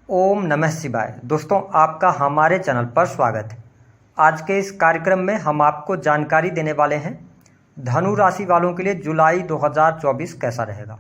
ओम नमः शिवाय। दोस्तों, आपका हमारे चैनल पर स्वागत है। आज के इस कार्यक्रम में हम आपको जानकारी देने वाले हैं धनु राशि वालों के लिए जुलाई 2024 कैसा रहेगा।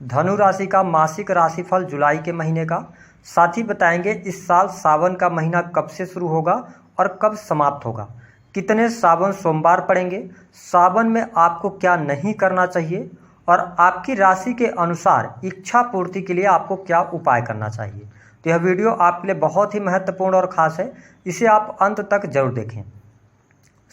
धनु राशि का मासिक राशिफल जुलाई के महीने का, साथ ही बताएंगे इस साल सावन का महीना कब से शुरू होगा और कब समाप्त होगा, कितने सावन सोमवार पड़ेंगे, सावन में आपको क्या नहीं करना चाहिए और आपकी राशि के अनुसार इच्छा पूर्ति के लिए आपको क्या उपाय करना चाहिए। तो यह वीडियो आपके लिए बहुत ही महत्वपूर्ण और ख़ास है, इसे आप अंत तक जरूर देखें।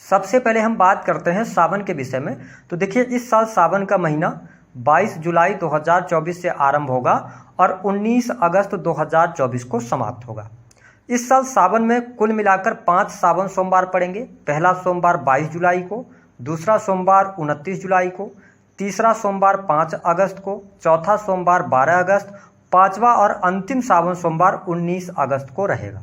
सबसे पहले हम बात करते हैं सावन के विषय में। तो देखिए, इस साल सावन का महीना 22 जुलाई 2024 से आरंभ होगा और 19 अगस्त 2024 को समाप्त होगा। इस साल सावन में कुल मिलाकर 5 सावन सोमवार पड़ेंगे। पहला सोमवार 22 जुलाई को, दूसरा सोमवार 29 जुलाई को, तीसरा सोमवार 5 अगस्त को, चौथा सोमवार 12 अगस्त, पांचवा और अंतिम सावन सोमवार 19 अगस्त को रहेगा।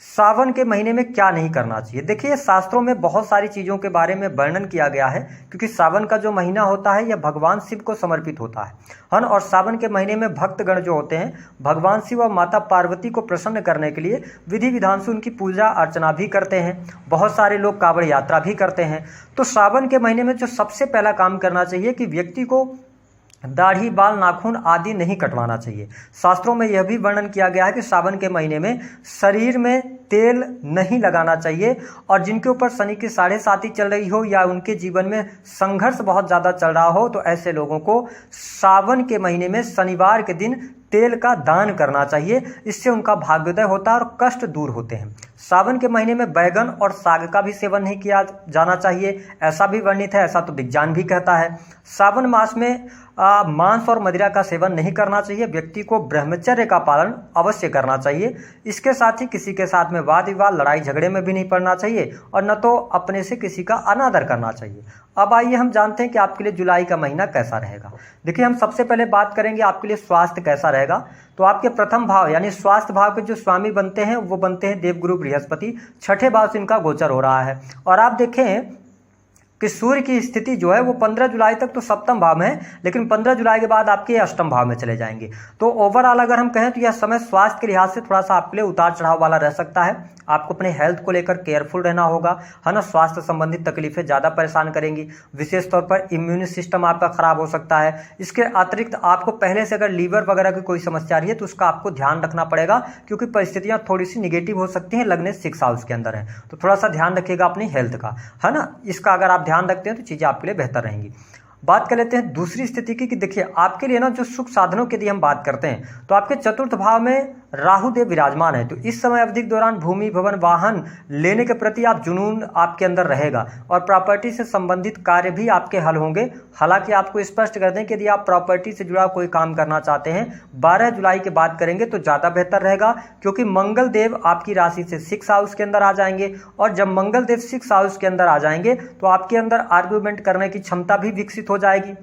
सावन के महीने में क्या नहीं करना चाहिए। देखिए, शास्त्रों में बहुत सारी चीज़ों के बारे में वर्णन किया गया है, क्योंकि सावन का जो महीना होता है यह भगवान शिव को समर्पित होता है और सावन के महीने में भक्तगण जो होते हैं भगवान शिव और माता पार्वती को प्रसन्न करने के लिए विधि विधान से उनकी पूजा अर्चना भी करते हैं। बहुत सारे लोग कांवड़ यात्रा भी करते हैं। तो सावन के महीने में जो सबसे पहला काम करना चाहिए कि व्यक्ति को दाढ़ी, बाल, नाखून आदि नहीं कटवाना चाहिए। शास्त्रों में यह भी वर्णन किया गया है कि सावन के महीने में शरीर में तेल नहीं लगाना चाहिए और जिनके ऊपर शनि की 7.5 चल रही हो या उनके जीवन में संघर्ष बहुत ज़्यादा चल रहा हो, तो ऐसे लोगों को सावन के महीने में शनिवार के दिन तेल का दान करना चाहिए। इससे उनका भाग्योदय होता है और कष्ट दूर होते हैं। सावन के महीने में बैगन और साग का भी सेवन नहीं किया जाना चाहिए, ऐसा भी वर्णित है, ऐसा तो विज्ञान भी कहता है। सावन मास में मांस और मदिरा का सेवन नहीं करना चाहिए। व्यक्ति को ब्रह्मचर्य का पालन अवश्य करना चाहिए। इसके साथ ही किसी के साथ में वाद विवाद, लड़ाई झगड़े में भी नहीं पड़ना चाहिए और न तो अपने से किसी का अनादर करना चाहिए। अब आइए हम जानते हैं कि आपके लिए जुलाई का महीना कैसा रहेगा। देखिए, हम सबसे पहले बात करेंगे आपके लिए स्वास्थ्य कैसा रहेगा। तो आपके प्रथम भाव यानी स्वास्थ्य भाव के जो स्वामी बनते हैं वो बनते हैं देवगुरु बृहस्पति। छठे भाव से इनका गोचर हो रहा है और आप देखें कि सूर्य की स्थिति जो है वो 15 जुलाई तक तो सप्तम भाव में है, लेकिन 15 जुलाई के बाद आपके अष्टम भाव में चले जाएंगे। तो ओवरऑल अगर हम कहें तो यह समय स्वास्थ्य के लिहाज से थोड़ा सा आपके लिए उतार चढ़ाव वाला रह सकता है। आपको अपने हेल्थ को लेकर केयरफुल रहना होगा, है ना। स्वास्थ्य संबंधित तकलीफें ज़्यादा परेशान करेंगी। विशेष तौर पर इम्यून सिस्टम आपका खराब हो सकता है। इसके अतिरिक्त आपको पहले से अगर लीवर वगैरह की कोई समस्या रही है तो उसका आपको ध्यान रखना पड़ेगा, क्योंकि परिस्थितियां थोड़ी सी निगेटिव हो सकती हैं। लगने 6 हाउस के अंदर है, तो थोड़ा सा ध्यान रखिएगा अपनी हेल्थ का, है ना। इसका अगर आप ध्यान रखते हैं तो चीज़ें आपके लिए बेहतर रहेंगी। बात कर लेते हैं दूसरी स्थिति की कि देखिए, आपके लिए ना जो सुख साधनों की यदि हम बात करते हैं तो आपके चतुर्थ भाव में राहु देव विराजमान है। तो इस समय अवधि के दौरान भूमि, भवन, वाहन लेने के प्रति आप जुनून आपके अंदर रहेगा और प्रॉपर्टी से संबंधित कार्य भी आपके हल होंगे। हालांकि आपको स्पष्ट कर दें कि यदि आप प्रॉपर्टी से जुड़ा कोई काम करना चाहते हैं 12 जुलाई के बाद करेंगे तो ज़्यादा बेहतर रहेगा, क्योंकि मंगल देव आपकी राशि से 6 हाउस के अंदर आ जाएंगे और जब मंगल देव 6 हाउस के अंदर आ जाएंगे तो आपके अंदर आर्ग्यूमेंट करने की क्षमता भी विकसित हो जाएगी।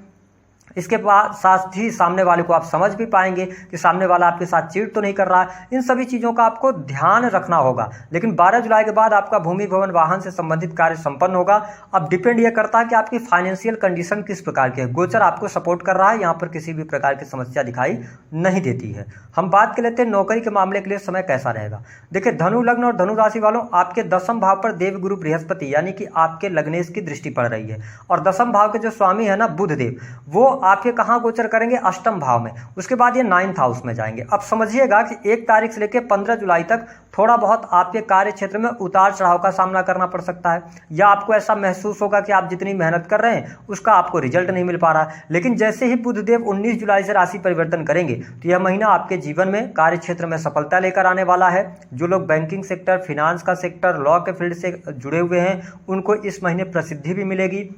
इसके बाद साथ ही सामने वाले को आप समझ भी पाएंगे कि सामने वाला आपके साथ चीट तो नहीं कर रहा है। इन सभी चीज़ों का आपको ध्यान रखना होगा। लेकिन 12 जुलाई के बाद आपका भूमि, भवन, वाहन से संबंधित कार्य संपन्न होगा। अब डिपेंड यह करता है कि आपकी फाइनेंशियल कंडीशन किस प्रकार की है। गोचर आपको सपोर्ट कर रहा है, यहाँ पर किसी भी प्रकार की समस्या दिखाई नहीं देती है। हम बात कर लेते हैं नौकरी के मामले के लिए समय कैसा रहेगा। देखिए, धनु लग्न और धनु राशि वालों, आपके दसम भाव पर देवगुरु बृहस्पति यानी कि आपके लग्नेश की दृष्टि पड़ रही है और दसम भाव के जो स्वामी है ना बुध देव, वो आपके कहाँ गोचर करेंगे, अष्टम भाव में। उसके बाद ये 9th हाउस में जाएंगे। अब समझिएगा कि 1 तारीख से लेकर 15 जुलाई तक थोड़ा बहुत आपके कार्य क्षेत्र में उतार चढ़ाव का सामना करना पड़ सकता है, या आपको ऐसा महसूस होगा कि आप जितनी मेहनत कर रहे हैं उसका आपको रिजल्ट नहीं मिल पा रहा। लेकिन जैसे ही बुधदेव 19 जुलाई से राशि परिवर्तन करेंगे तो यह महीना आपके जीवन में कार्य क्षेत्र में सफलता लेकर आने वाला है। जो लोग बैंकिंग सेक्टर, फिनांस का सेक्टर, लॉ के फील्ड से जुड़े हुए हैं उनको इस महीने प्रसिद्धि भी मिलेगी,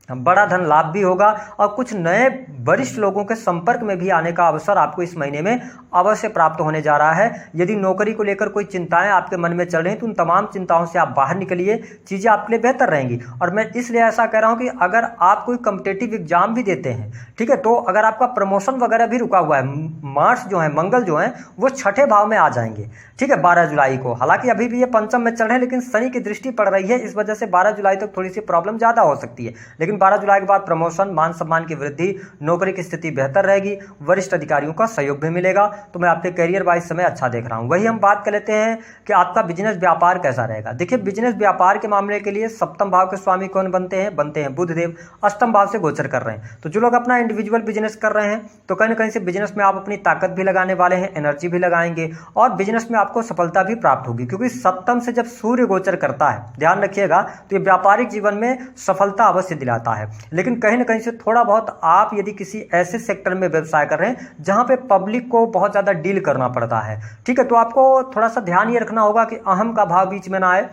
बड़ा धन लाभ भी होगा और कुछ नए वरिष्ठ लोगों के संपर्क में भी आने का अवसर आपको इस महीने में अवश्य प्राप्त होने जा रहा है। यदि नौकरी को लेकर कोई चिंताएं आपके मन में चल रही हैं तो उन तमाम चिंताओं से आप बाहर निकलिए, चीज़ें आपके लिए बेहतर रहेंगी। और मैं इसलिए ऐसा कह रहा हूं कि अगर आप कोई कॉम्पिटिटिव एग्जाम भी देते हैं, ठीक है, तो अगर आपका प्रमोशन वगैरह भी रुका हुआ है, मार्स जो है, मंगल जो है, वो छठे भाव में आ जाएंगे, ठीक है, 12 जुलाई को। हालांकि अभी भी ये पंचम में चल रहे हैं, लेकिन शनि की दृष्टि पड़ रही है, इस वजह से 12 जुलाई तक थोड़ी सी प्रॉब्लम ज़्यादा हो सकती है। लेकिन लेकिन 12 जुलाई के बाद प्रमोशन, मान सम्मान की वृद्धि, नौकरी की स्थिति बेहतर रहेगी, वरिष्ठ अधिकारियों का सहयोग भी मिलेगा। तो मैं आपके करियर वाइज समय अच्छा देख रहा हूं। वही हम बात कर लेते हैं कि आपका बिजनेस व्यापार कैसा रहेगा। देखिए, बिजनेस व्यापार के मामले के लिए सप्तम भाव के स्वामी कौन बनते हैं बुध देव, अष्टम भाव से गोचर कर रहे हैं। तो जो लोग अपना इंडिविजुअल बिजनेस कर रहे हैं तो कहीं ना कहीं से बिजनेस में आप अपनी ताकत भी लगाने वाले हैं, एनर्जी भी लगाएंगे और बिजनेस में आपको सफलता भी प्राप्त होगी, क्योंकि सप्तम से जब सूर्य गोचर करता है, ध्यान रखिएगा, तो ये व्यापारिक जीवन में सफलता अवश्य दिलाता है। लेकिन कहीं ना कहीं से थोड़ा बहुत आप यदि किसी ऐसे सेक्टर में व्यवसाय कर रहे हैं जहां पे पब्लिक को बहुत ज्यादा डील करना पड़ता है, ठीक है, तो आपको थोड़ा सा ध्यान ये रखना होगा कि अहम का भाव बीच में ना आए।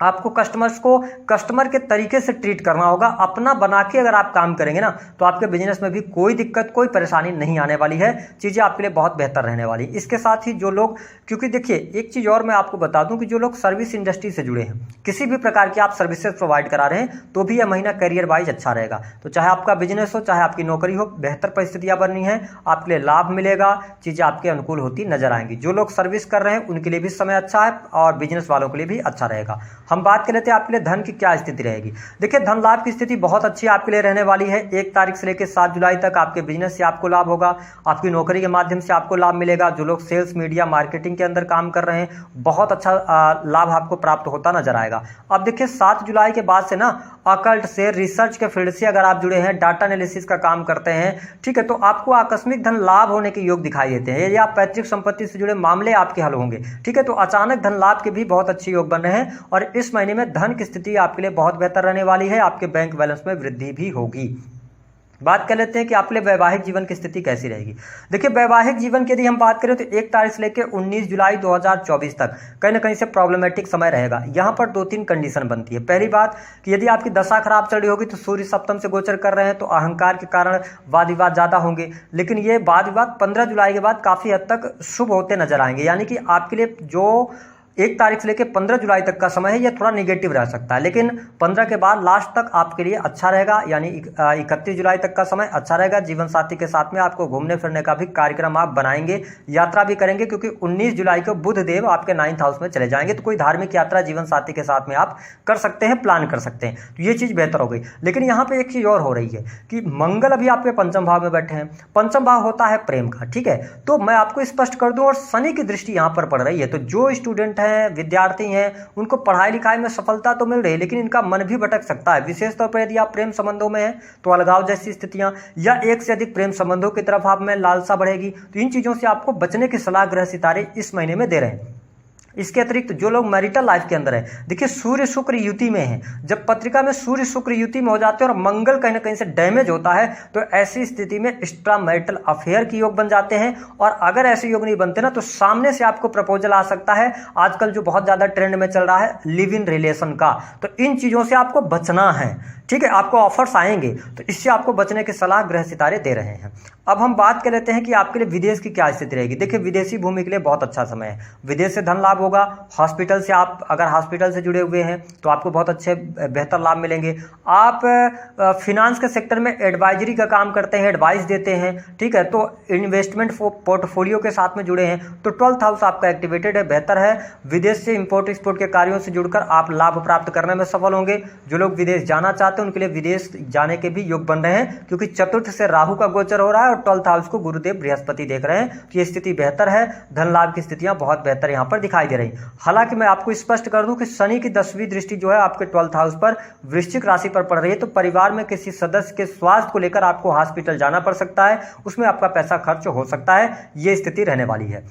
आपको कस्टमर्स को कस्टमर के तरीके से ट्रीट करना होगा। अपना बना के अगर आप काम करेंगे ना तो आपके बिजनेस में भी कोई दिक्कत, कोई परेशानी नहीं आने वाली है, चीज़ें आपके लिए बहुत बेहतर रहने वाली। इसके साथ ही जो लोग, क्योंकि देखिए एक चीज़ और मैं आपको बता दूं कि जो लोग सर्विस इंडस्ट्री से जुड़े हैं, किसी भी प्रकार की आप सर्विसेज प्रोवाइड करा रहे हैं तो भी यह महीना करियर वाइज अच्छा रहेगा। तो चाहे आपका बिजनेस हो, चाहे आपकी नौकरी हो, बेहतर परिस्थितियां बननी है, आपके लिए लाभ मिलेगा, चीज़ें आपके अनुकूल होती नजर आएंगी। जो लोग सर्विस कर रहे हैं उनके लिए भी समय अच्छा है और बिजनेस वालों के लिए भी अच्छा रहेगा। हम बात कर लेते हैं आपके लिए धन की क्या स्थिति रहेगी। देखिए, धन लाभ की स्थिति बहुत अच्छी आपके लिए रहने वाली है। 1 तारीख से लेकर 7 जुलाई तक आपके बिजनेस से आपको लाभ होगा, आपकी नौकरी के माध्यम से आपको लाभ मिलेगा। जो लोग सेल्स, मीडिया, मार्केटिंग के अंदर काम कर रहे हैं, बहुत अच्छा लाभ आपको प्राप्त होता नजर आएगा। अब देखिए, 7 जुलाई के बाद से ना अकल्ट से, रिसर्च के फील्ड से अगर आप जुड़े हैं, डाटा एनालिसिस का काम करते हैं, ठीक है, तो आपको आकस्मिक धन लाभ होने के योग दिखाई देते हैं। यदि आप पैतृक संपत्ति से जुड़े मामले आपके हल होंगे, ठीक है, तो अचानक धन लाभ के भी बहुत अच्छे योग बन रहे हैं और इस महीने में धन की स्थिति आपके लिए बहुत बेहतर रहने वाली है। आपके बैंक बैलेंस में वृद्धि भी होगी। बात कर लेते हैं कि आपके लिए वैवाहिक जीवन की स्थिति कैसी रहेगी। देखिए, वैवाहिक जीवन की यदि हम बात करें तो 1 तारीख से लेकर 19 जुलाई 2024 तक कहीं ना कहीं से प्रॉब्लमेटिक समय रहेगा। यहाँ पर 2-3 कंडीशन बनती है। पहली बात कि यदि आपकी दशा खराब चल रही होगी तो सूर्य सप्तम से गोचर कर रहे हैं तो अहंकार के कारण वाद विवाद ज़्यादा होंगे, लेकिन ये वाद विवाद 15 जुलाई के बाद काफ़ी हद तक शुभ होते नजर आएंगे। यानी कि आपके लिए जो 1 तारीख से लेकर 15 जुलाई तक का समय है यह थोड़ा निगेटिव रह सकता है, लेकिन 15 के बाद लास्ट तक आपके लिए अच्छा रहेगा। यानी 31 जुलाई तक का समय अच्छा रहेगा। जीवन साथी के साथ में आपको घूमने फिरने का भी कार्यक्रम आप बनाएंगे, यात्रा भी करेंगे, क्योंकि 19 जुलाई को बुध देव आपके 9th हाउस में चले जाएंगे। तो कोई धार्मिक यात्रा जीवन साथी के साथ में आप कर सकते हैं, प्लान कर सकते हैं, तो ये चीज़ बेहतर हो गई। लेकिन यहाँ पे एक चीज़ और हो रही है कि मंगल अभी आपके पंचम भाव में बैठे हैं। पंचम भाव होता है प्रेम का, ठीक है, तो मैं आपको स्पष्ट कर दूं, और शनि की दृष्टि यहाँ पर पड़ रही है। तो जो स्टूडेंट विद्यार्थी हैं, उनको पढ़ाई लिखाई में सफलता तो मिल रही है, लेकिन इनका मन भी भटक सकता है। विशेष तौर पर यदि आप प्रेम संबंधों में हैं तो अलगाव जैसी स्थितियां या एक से अधिक प्रेम संबंधों की तरफ आप में लालसा बढ़ेगी। तो इन चीजों से आपको बचने की सलाह ग्रह सितारे इस महीने में दे रहे हैं। इसके अतिरिक्त जो लोग मैरिटल लाइफ के अंदर है, देखिए सूर्य शुक्र युति में है। जब पत्रिका में सूर्य शुक्र युति में हो जाते हैं और मंगल कहीं ना कहीं से डैमेज होता है तो ऐसी स्थिति में एक्स्ट्रा मैरिटल अफेयर की योग बन जाते हैं। और अगर ऐसे योग नहीं बनते ना तो सामने से आपको प्रपोजल आ सकता है। आजकल जो बहुत ज्यादा ट्रेंड में चल रहा है लिव इन रिलेशन का, तो इन चीजों से आपको बचना है, ठीक है, आपको ऑफर्स आएंगे, तो इससे आपको बचने की सलाह ग्रह सितारे दे रहे हैं। अब हम बात कर लेते हैं कि आपके लिए विदेश की क्या स्थिति रहेगी। देखिए, विदेशी भूमि के लिए बहुत अच्छा समय है। विदेश से धन लाभ होगा। हॉस्पिटल से, आप अगर हॉस्पिटल से जुड़े हुए हैं तो आपको बहुत अच्छे बेहतर लाभ मिलेंगे। आप फिनांस के सेक्टर में एडवाइजरी का काम करते हैं, एडवाइस देते हैं, ठीक है, तो इन्वेस्टमेंट पोर्टफोलियो के साथ में जुड़े हैं तो 12th हाउस आपका एक्टिवेटेड है, बेहतर है। विदेश से इंपोर्ट एक्सपोर्ट के कार्यों से जुड़कर आप लाभ प्राप्त करने में सफल होंगे। जो लोग विदेश जाना चाहते हैं उनके लिए विदेश जाने के भी योग बन रहे हैं, क्योंकि 4th से राहु का गोचर हो रहा है और 12th हाउस को गुरुदेव बृहस्पति देख रहे हैं, तो ये स्थिति बेहतर है। धन लाभ की स्थितियां बहुत बेहतर यहां पर दिखाई दे रही। हालांकि मैं आपको स्पष्ट कर दूं कि शनि की 10वीं दृष्टि जो है आपके 12th हाउस पर वृश्चिक राशि पर पड़ रही है, तो परिवार में किसी सदस्य के स्वास्थ्य को लेकर आपको हॉस्पिटल जाना पड़ सकता है, उसमें आपका पैसा खर्च हो सकता है, ये स्थिति रहने वाली है।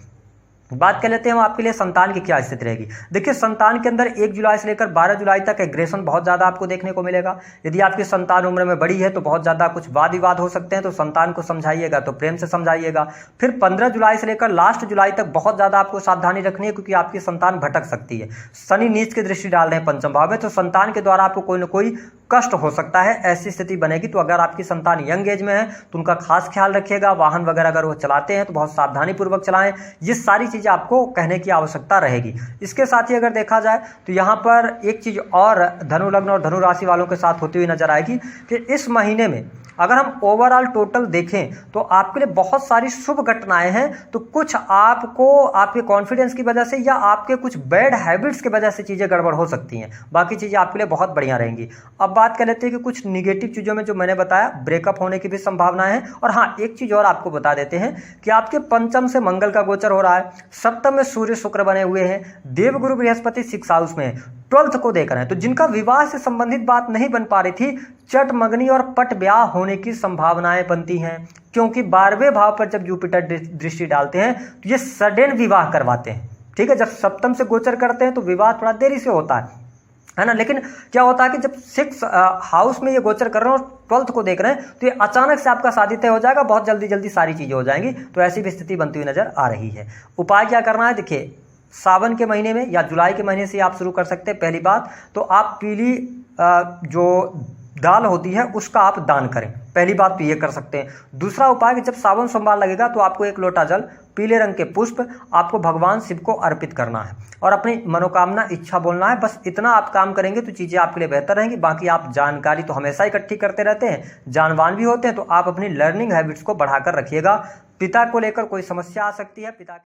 बात कर लेते हैं हम आपके लिए संतान की क्या स्थिति रहेगी। देखिए, संतान के अंदर 1 जुलाई से लेकर 12 जुलाई तक एग्रेशन बहुत ज्यादा आपको देखने को मिलेगा। यदि आपकी संतान उम्र में बड़ी है तो बहुत ज्यादा कुछ वाद विवाद हो सकते हैं, तो संतान को समझाइएगा तो प्रेम से समझाइएगा। फिर 15 जुलाई से लेकर लास्ट जुलाई तक बहुत ज्यादा आपको सावधानी रखनी है, क्योंकि आपकी संतान भटक सकती है। शनि नीच की दृष्टि डाल रहे हैं पंचम भाव में, तो संतान के द्वारा आपको कोई ना कोई कष्ट हो सकता है, ऐसी स्थिति बनेगी। तो अगर आपकी संतान यंग एज में है तो उनका खास ख्याल रखिएगा। वाहन वगैरह अगर वो चलाते हैं तो बहुत सावधानी पूर्वक चलाएं। ये सारी चीजें आपको कहने की आवश्यकता रहेगी। इसके साथ ही अगर देखा जाए तो यहाँ पर एक चीज और धनु लग्न और धनु राशि वालों के साथ होती हुई नजर आएगी कि इस महीने में अगर हम ओवरऑल टोटल देखें तो आपके लिए बहुत सारी शुभ घटनाएं हैं, तो कुछ आपको आपके कॉन्फिडेंस की वजह से या आपके कुछ बैड हैबिट्स की वजह से चीज़ें गड़बड़ हो सकती हैं, बाकी चीज़ें आपके लिए बहुत बढ़िया रहेंगी। अब बात कर लेते हैं कि कुछ निगेटिव चीज़ों में जो मैंने बताया, ब्रेकअप होने की भी संभावना है। और हाँ, एक चीज़ और आपको बता देते हैं कि आपके पंचम से मंगल का गोचर हो रहा है, सप्तम में सूर्य शुक्र बने हुए हैं, देवगुरु बृहस्पति 6th हाउस में है, 12th को देख रहे हैं। तो जिनका विवाह से संबंधित बात नहीं बन पा रही थी, चट मगनी और पट ब्याह होने की संभावनाएं बनती हैं, क्योंकि 12वें भाव पर जब जुपिटर दृष्टि डालते हैं तो ये सडन विवाह करवाते हैं। ठीक है, जब सप्तम से गोचर करते हैं तो विवाह थोड़ा देरी से होता है ना। लेकिन क्या होता है कि जब 6th हाउस में ये गोचर कर रहे हैं और 12th को देख रहे हैं तो ये अचानक से आपका शादी तय हो जाएगा, बहुत जल्दी जल्दी सारी चीजें हो जाएंगी। तो ऐसी भी स्थिति बनती हुई नजर आ रही है। उपाय क्या करना है, देखिए सावन के महीने में या जुलाई के महीने से आप शुरू कर सकते हैं। पहली बात तो आप पीली जो दाल होती है उसका आप दान करें, पहली बात तो ये कर सकते हैं। दूसरा उपाय कि जब सावन सोमवार लगेगा तो आपको 1 लोटा जल, पीले रंग के पुष्प आपको भगवान शिव को अर्पित करना है और अपनी मनोकामना इच्छा बोलना है। बस इतना आप काम करेंगे तो चीज़ें आपके लिए बेहतर रहेंगी। बाकी आप जानकारी तो हमेशा इकट्ठी करते रहते हैं, जानवान भी होते हैं, तो आप अपनी लर्निंग हैबिट्स को बढ़ाकर रखिएगा। पिता को लेकर कोई समस्या आ सकती है, पिता